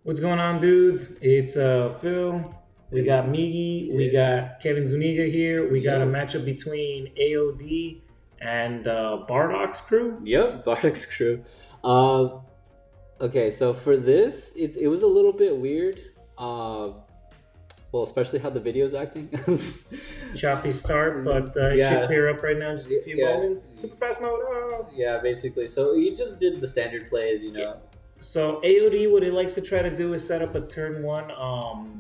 What's going on, dudes? It's Phil. We got Miggy. We got Kevin Zuniga here. We got a matchup between A.O.D and Bardock's crew. Yep, Bardock's crew. Uh, okay, so for this, it was a little bit weird. Well, especially how the video's acting. Choppy start, but it should clear up right now in just a few moments. Super fast mode. Oh. Yeah, basically. So he just did the standard plays, you know. Yeah. So A.O.D, what he likes to try to do is set up a turn one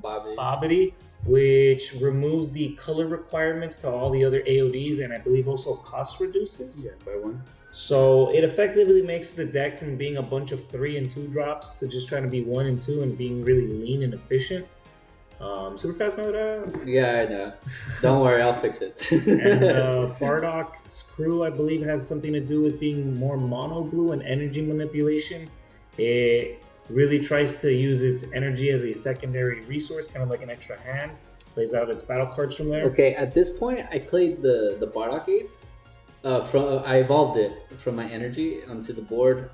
Bobbity, which removes the color requirements to all the other A.O.Ds, and I believe also cost reduces. Yeah, by one. So it effectively makes the deck from being a bunch of 3 and 2 drops to just trying to be 1 and 2 and being really lean and efficient. Super fast mode. Yeah, I know. Don't worry, I'll fix it. And Bardock's crew, I believe, has something to do with being more mono blue and energy manipulation. It really tries to use its energy as a secondary resource, kind of like an extra hand. Plays out its battle cards from there. Okay, at this point, I played the Bardock ape. I evolved it from my energy onto the board.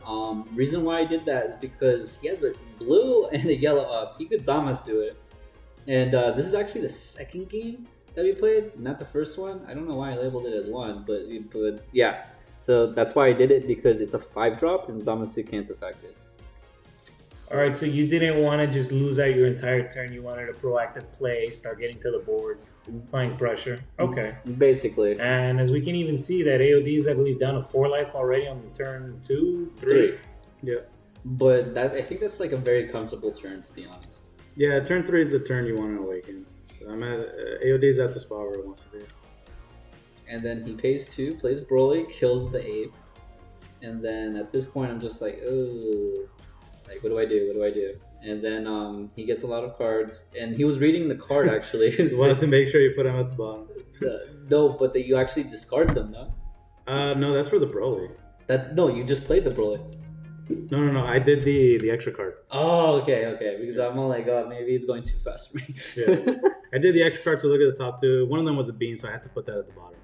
Reason why I did that is because he has a blue and a yellow up. He could Zamasu it. And this is actually the second game that we played, not the first one. I don't know why I labeled it as one, but yeah. So that's why I did it, because it's a 5-drop and Zamasu can't affect it. All right, so you didn't want to just lose out your entire turn. You wanted a proactive play, start getting to the board, applying pressure. Okay. Basically. And as we can even see, that AOD is, I believe, down to 4 life already on turn 2, 3. Yeah. But I think that's like a very comfortable turn, to be honest. Yeah, turn 3 is the turn you want to awaken. So I'm at AOD's at the spot where it wants to be. And then he pays 2, plays Broly, kills the ape. And then at this point, I'm just like, oh, like, what do I do? What do I do? And then he gets a lot of cards. And he was reading the card, actually. You wanted to make sure you put him at the bottom. No, but you actually discard them, no? No, that's for the Broly. No, you just played the Broly. No. I did the extra card. Oh, okay. Because I'm all like, oh, maybe it's going too fast for me. Yeah. I did the extra card to look at the top 2. One of them was a bean, so I had to put that at the bottom.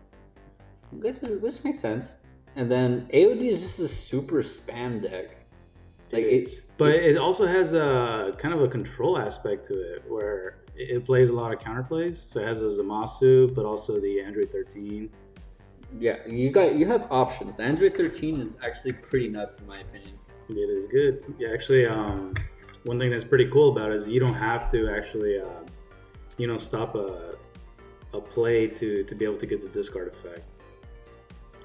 Which makes sense. And then AOD is just a super spam deck. Like it also has a kind of a control aspect to it, where it plays a lot of counterplays. So it has a Zamasu, but also the Android 13. Yeah, you have options. The Android 13 is actually pretty nuts, in my opinion. It is good. Yeah, actually, one thing that's pretty cool about it is you don't have to actually, stop a play to be able to get the discard effect.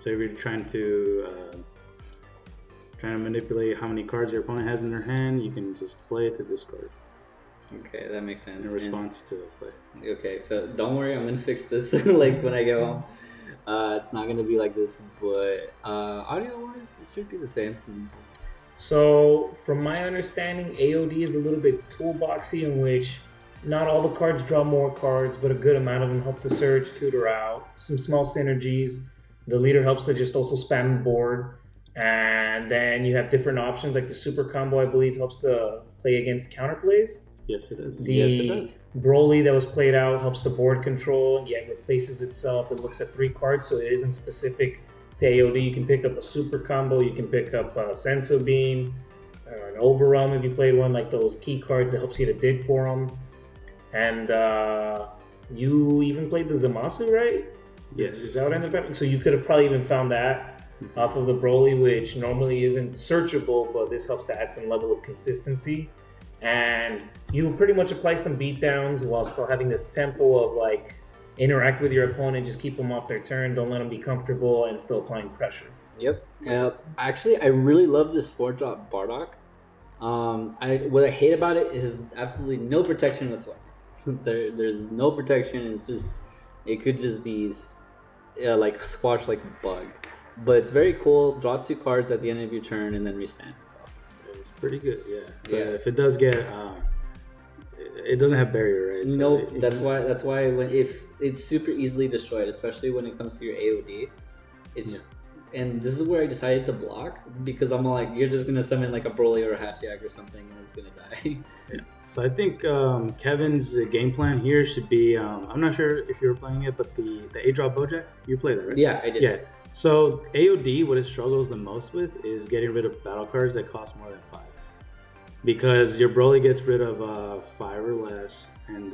So if you're trying to manipulate how many cards your opponent has in their hand, you can just play it to discard. Okay, that makes sense. In response to the play. Okay, so don't worry, I'm gonna fix this like when I get home. It's not gonna be like this, but audio-wise, it should be the same. So, from my understanding, AOD is a little bit toolboxy, in which not all the cards draw more cards, but a good amount of them help to search, tutor out, some small synergies. The leader helps to just also spam the board. And then you have different options, like the super combo, I believe, helps to play against counterplays. Yes, it does. Yes, it does. Broly that was played out helps the board control, yet replaces itself. It looks at 3 cards, so it isn't specific to AOD. You can pick up a super combo, you can pick up a Senso Beam, or an Overwhelm if you played one, like those key cards that helps you to dig for them. And you even played the Zamasu, right? Yes. Is that what ended up happening? So you could have probably even found that off of the Broly, which normally isn't searchable, but this helps to add some level of consistency. And you pretty much apply some beatdowns while still having this tempo of like interact with your opponent, just keep them off their turn, don't let them be comfortable, and still applying pressure. Yep. Actually, I really love this 4-drop Bardock. What I hate about it is absolutely no protection whatsoever. There's no protection. It could just be like squashed like a bug. But it's very cool. Draw 2 cards at the end of your turn and then restand yourself. It's pretty good, yeah. But if it does get, it doesn't have barrier, right? So nope. That's why if it's super easily destroyed, especially when it comes to your AOD. And this is where I decided to block, because I'm like, you're just gonna summon like a Broly or a Hashtag or something, and it's gonna die. Yeah. So I think Kevin's game plan here should be. I'm not sure if you were playing it, but the A-drop Bojack, you played that, right? Yeah, I did. Yeah. So AOD, what it struggles the most with is getting rid of battle cards that cost more than 5. because your Broly gets rid of 5 or less, and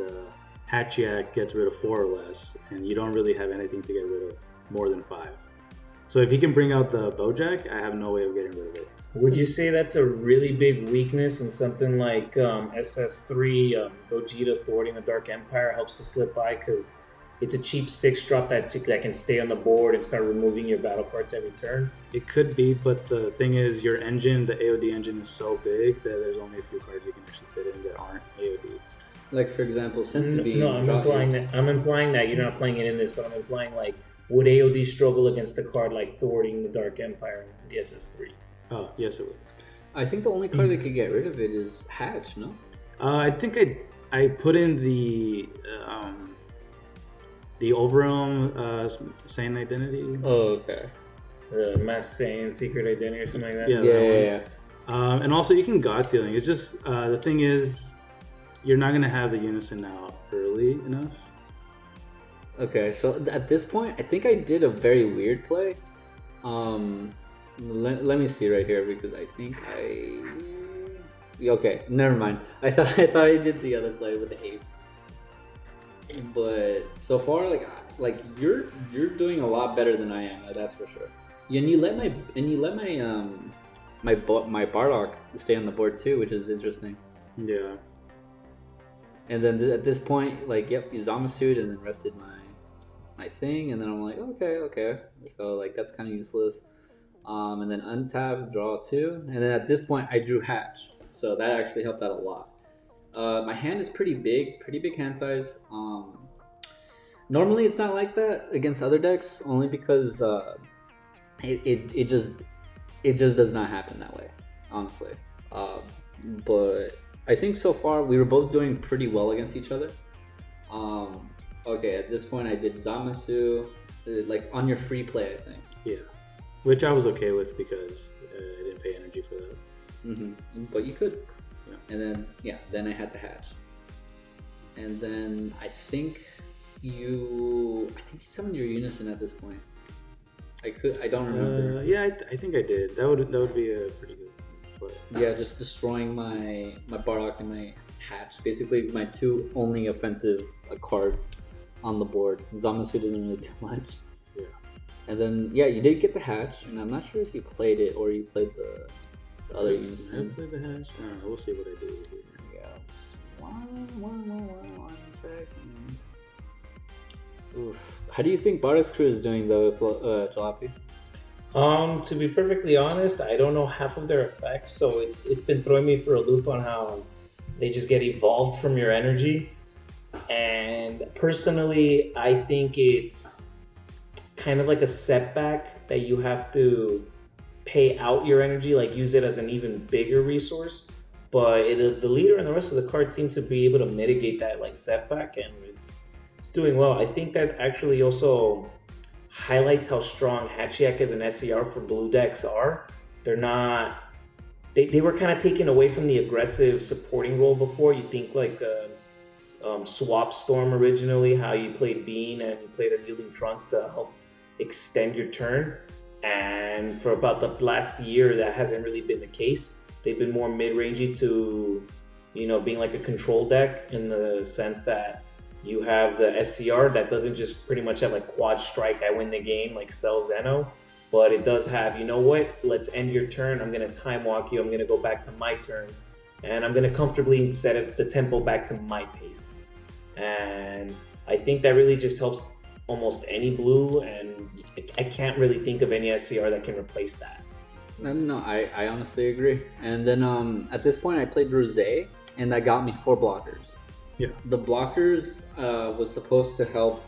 Hatchiak gets rid of 4 or less, and you don't really have anything to get rid of more than 5. So if he can bring out the Bojack, I have no way of getting rid of it. Would you say that's a really big weakness in something like SS3, Gogeta thwarting the Dark Empire helps to slip by because it's a cheap 6 drop that can stay on the board and start removing your battle cards every turn? It could be, but the thing is, your engine, the AOD engine, is so big that there's only a few cards you can actually fit in that aren't AOD. Like, for example, Senzu Bean. No, I'm implying that you're not playing it in this, but I'm implying like, would AOD struggle against a card like thwarting the Dark Empire in the SS3? Oh, yes, it would. I think the only card that could get rid of it is Hatch, no? I think I put in the Overrealm Saiyan Identity. Oh, okay. The Mass Saiyan Secret Identity or something like that? Yeah. And also, you can God Sealing. It's just, the thing is, you're not going to have the Unison out early enough. Okay, so at this point, I think I did a very weird play. Let me see right here because I think okay, never mind. I thought I did the other play with the apes, but so far, like you're doing a lot better than I am. That's for sure. And you let my Bardock stay on the board too, which is interesting. Yeah. And then at this point, like, yep, you Zamasu'd and then rested my thing, and then I'm like, okay. So like that's kind of useless. And then untap, draw 2, and then at this point I drew Hatch, so that actually helped out a lot. My hand is pretty big hand size. Normally it's not like that against other decks, only because it just does not happen that way, honestly. But I think so far we were both doing pretty well against each other. Okay, at this point I did Zamasu, like on your free play, I think. Yeah. Which I was okay with because I didn't pay energy for that. Mm-hmm. But you could. Yeah. And then I had the Hatch. And then I think you summoned your Unison at this point. I don't remember. Yeah, I think I did. That would be a pretty good play. Yeah, just destroying my Bardock and my Hatch. Basically my 2 only offensive cards on the board. Zamasu doesn't really do much. Yeah. And then, you did get the Hatch, and I'm not sure if you played it or you played the other Unison. I played the Hatch? I don't know, we'll see what I do here. Yeah. One second. Oof. How do you think Bardock's crew is doing, though, Jalopy? To be perfectly honest, I don't know half of their effects, so it's been throwing me for a loop on how they just get evolved from your energy. And personally, I think it's kind of like a setback that you have to pay out your energy, like use it as an even bigger resource. But the leader and the rest of the cards seem to be able to mitigate that like setback, and it's doing well. I think that actually also highlights how strong Hatchiak as an SCR for blue decks are. They're not. They were kind of taken away from the aggressive supporting role before. You think like Swap Storm originally, how you played Bean and you played Unyielding Trunks to help extend your turn. And for about the last year, that hasn't really been the case. They've been more mid-rangey to, being like a control deck in the sense that you have the SCR that doesn't just pretty much have like quad strike, I win the game, like Cell Zeno, but it does have, let's end your turn. I'm going to time walk you. I'm going to go back to my turn, and I'm going to comfortably set up the tempo back to my pace. And I think that really just helps almost any blue, and I can't really think of any SCR that can replace that. No, I honestly agree. And then at this point I played Rose, and that got me 4 blockers. Yeah. The blockers was supposed to help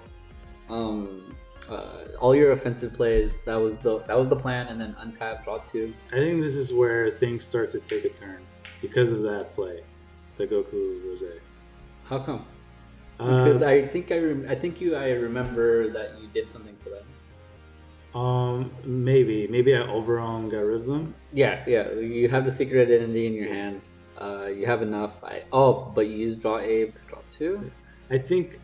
all your offensive plays. That was the plan, and then untap, draw 2. I think this is where things start to take a turn because of that play, the Goku Rose. How come? Because I remember that you did something to that. Maybe I overall got rid of them. Yeah. You have the secret identity in your hand. You have enough. But you used draw A, draw 2. I think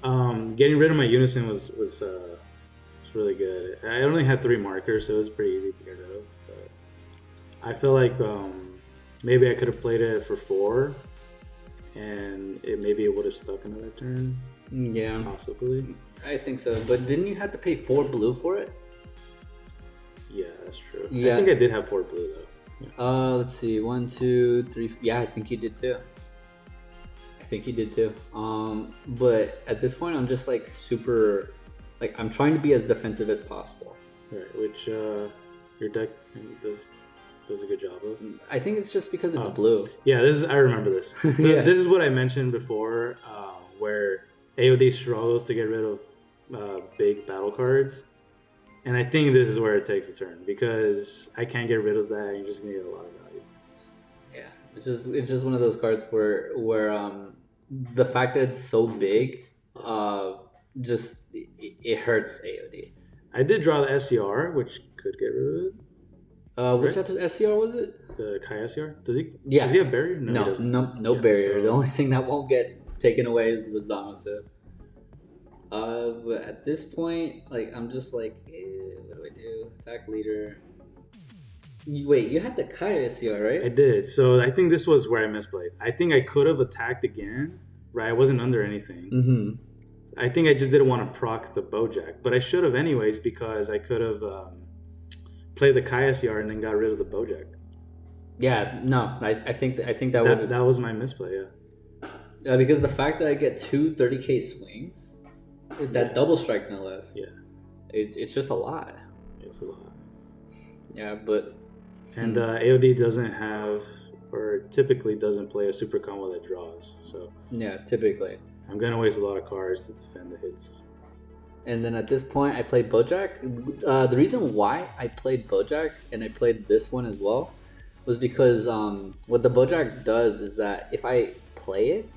getting rid of my Unison was really good. I only had 3 markers, so it was pretty easy to get rid of. But I feel like maybe I could have played it for 4, and maybe it would have stuck another turn, Yeah, possibly. I think so. But didn't you have to pay 4 blue for it? Yeah, that's true. Yeah. I think I did have 4 blue though. Yeah. Let's see, 1, 2, 3. Yeah, I think you did too. But at this point, I'm just like super, like I'm trying to be as defensive as possible. Right, which your deck does a good job of. I think it's just because it's blue. Yeah, I remember this. So Yeah. This is what I mentioned before, where AOD struggles to get rid of big battle cards, and I think this is where it takes a turn because I can't get rid of that. You're just gonna get a lot of value. Yeah, it's just one of those cards where the fact that it's so big, just it hurts AOD. I did draw the SCR, which could get rid of it. Which type of SCR was it? The Kai SCR? Does he? Yeah. Does he have barrier? No, he No, doesn't. no Yeah, barrier. so- The only thing that won't get taken away is the Zamasu. But at this point, like I'm just like, what do I do? Attack leader. Wait, you had the Kai SCR, right? I did. So I think this was where I misplayed. I think I could have attacked again. Right, I wasn't under anything. Mm-hmm. I think I just didn't want to proc the Bojack, but I should have anyways because I could have played the Kai SCR and then got rid of the Bojack. Yeah, no, I think that would That was my misplay. Yeah. because the fact that I get 2 30k swings, that double strike no less. Yeah. It's just a lot. It's a lot. Yeah, but And AOD doesn't have, or typically doesn't play a super combo that draws. So yeah, typically. I'm gonna waste a lot of cards to defend the hits. And then at this point, I played Bojack. The reason why I played Bojack and I played this one as well was because what the Bojack does is that if I play it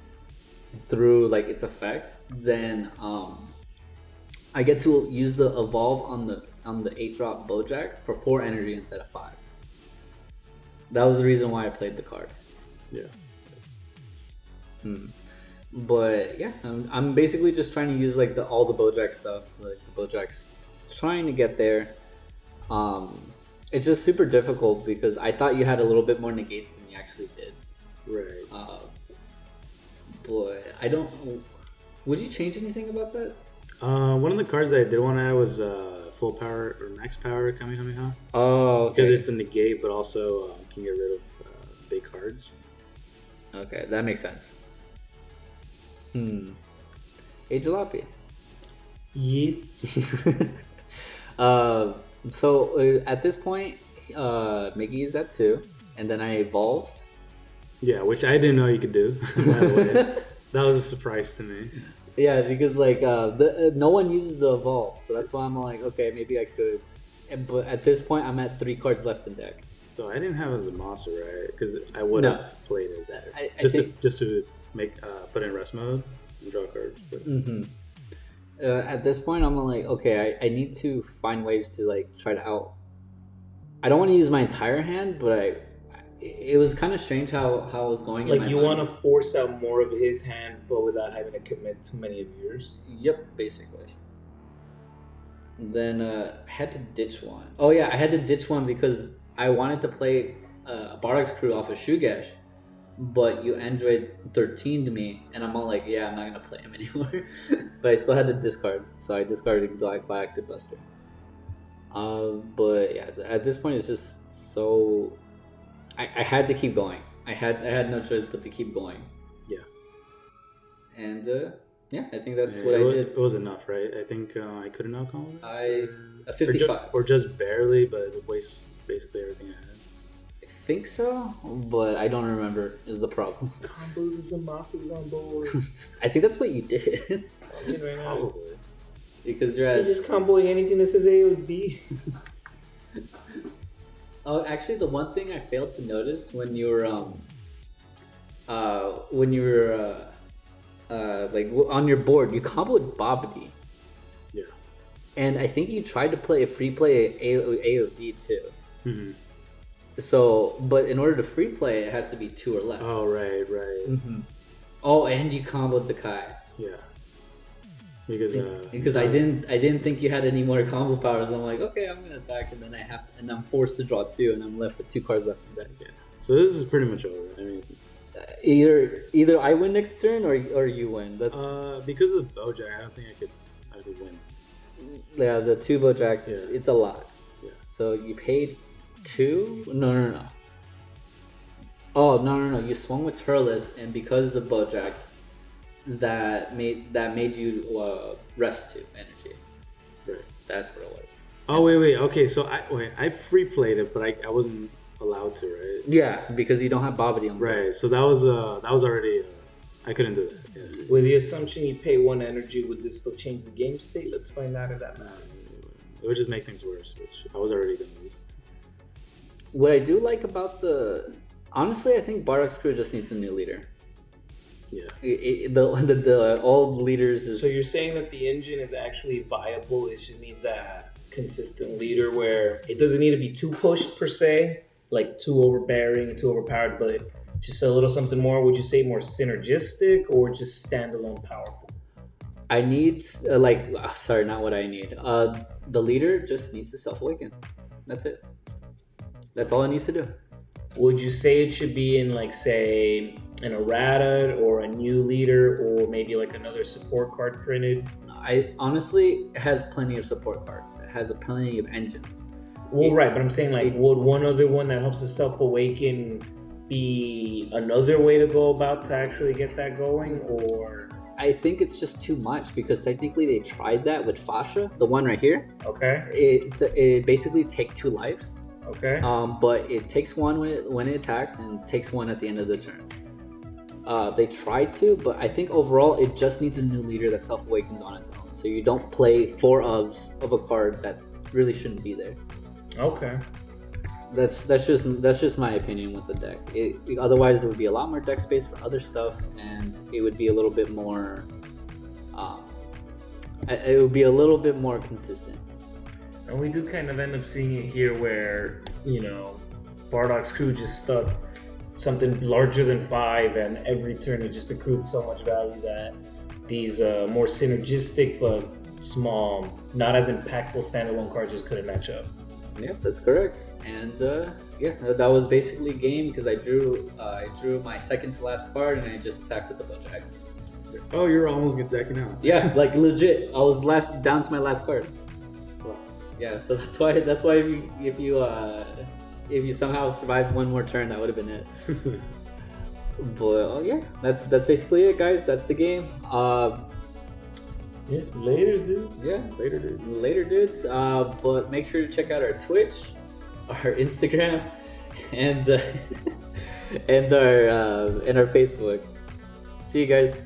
through like its effect, then I get to use the evolve on the 8-drop Bojack for 4 energy instead of 5. That was the reason why I played the card. Yeah. But yeah, I'm basically just trying to use like all the Bojack stuff, like the Bojack's trying to get there. It's just super difficult because I thought you had a little bit more negates than you actually did. Right. But I don't. Would you change anything about that? One of the cards that I did want to add was full power or max power Kamehameha. Oh, okay. Because it's a negate, but also can get rid of big cards. Okay, that makes sense. Hey, Jalopy. Yes. So at this point, Mickey is at 2, and then I evolved. Yeah, which I didn't know you could do. By the way, that was a surprise to me. Yeah, because like no one uses the evolve, so that's why I'm like, okay, maybe I could. But at this point, I'm at 3 cards left in deck. So I didn't have it as a monster, right? Because I would have played it better. Just to make put in rest mode and draw cards. But... At this point, I'm like, okay, I need to find ways to like try to out. I don't want to use my entire hand, but it was kind of strange how I was going. Like you want to force out more of his hand, but without having to commit too many of yours. Yep, basically. Then I had to ditch one. Oh yeah, I had to ditch one because I wanted to play Bardock's crew off of Shugesh, but you Android 13'd me, and I'm all like, yeah, I'm not gonna play him anymore. But I still had to discard, so I discarded Black Active Buster. But yeah, at this point, it's just so. I had to keep going. I had no choice but to keep going. Yeah. And yeah, I think that's what I did. It was enough, right? I think I couldn't outcome it. A 55. Or just barely, but it wastes basically everything I had. I think so, but I don't remember is the problem. Combo the Zamasu's on board. I think that's what you did. Right now. Probably. Because you're He's at... just comboing anything that says AOD. Oh, actually, the one thing I failed to notice when you were like on your board, you comboed Babidi. Yeah. And I think you tried to play a free play AOD too. Mm-hmm. So, but in order to free play, it has to be 2 or less. Oh, right. Mm-hmm. Oh, and you comboed the Kai. Yeah. Because I didn't think you had any more combo powers. I'm like, okay, I'm gonna attack, and then I'm forced to draw 2, and I'm left with 2 cards left in deck. Yeah. So this is pretty much over. I mean, Either I win next turn or you win. That's because of the Bojack, I don't think I could win. yeah. The 2 Bojacks, Yeah. it's a lot. Yeah. So you paid 2? No. Oh no! You swung with Turles, and because of Bojack, that made you rest 2 energy. Right. That's what it was. Oh wait. Okay, so I free played it, but I wasn't allowed to, right? Yeah, because you don't have Bobbity on. Right. So that was already I couldn't do that. Yeah. With the assumption you pay 1 energy, would this still change the game state? Let's find out if that matters. It would just make things worse, which I was already gonna lose. What I do like about honestly, I think Bardock's crew just needs a new leader. Yeah. The old leaders is. So you're saying that the engine is actually viable, it just needs that consistent leader where it doesn't need to be too pushed per se, like too overbearing and too overpowered, but just a little something more. Would you say more synergistic or just standalone powerful? I need sorry, not what I need. The leader just needs to self-awaken. That's it. That's all it needs to do. Would you say it should be in, like, say, an errata or a new leader, or maybe like another support card printed? I honestly, it has plenty of support cards. It has plenty of engines. Well, right, but I'm saying, like, would one other one that helps the self-awaken be another way to go about to actually get that going, or? I think it's just too much because technically they tried that with Fasha, the one right here. Okay. It basically take 2 life. Okay. But it takes 1 when it attacks and takes 1 at the end of the turn. They tried to, but I think overall it just needs a new leader that self-awakens on its own. So you don't play 4 ofs of a card that really shouldn't be there. Okay. That's just my opinion with the deck. Otherwise, there would be a lot more deck space for other stuff, and it would be a little bit more. It would be a little bit more consistent. And we do kind of end up seeing it here where, Bardock's crew just stuck something larger than 5, and every turn it just accrued so much value that these more synergistic but small, not as impactful standalone cards just couldn't match up. Yeah, that's correct. And that was basically game because I drew my second to last card and I just attacked with the Bojacks. Oh, you're almost decking out. Yeah, like legit. I was down to my last card. Wow. Yeah, so that's why if you somehow survived 1 more turn, that would have been it. But that's basically it, guys. That's the game. Yeah, laters, dude. Yeah, later, dudes. But make sure to check out our Twitch, our Instagram, and our Facebook. See you guys.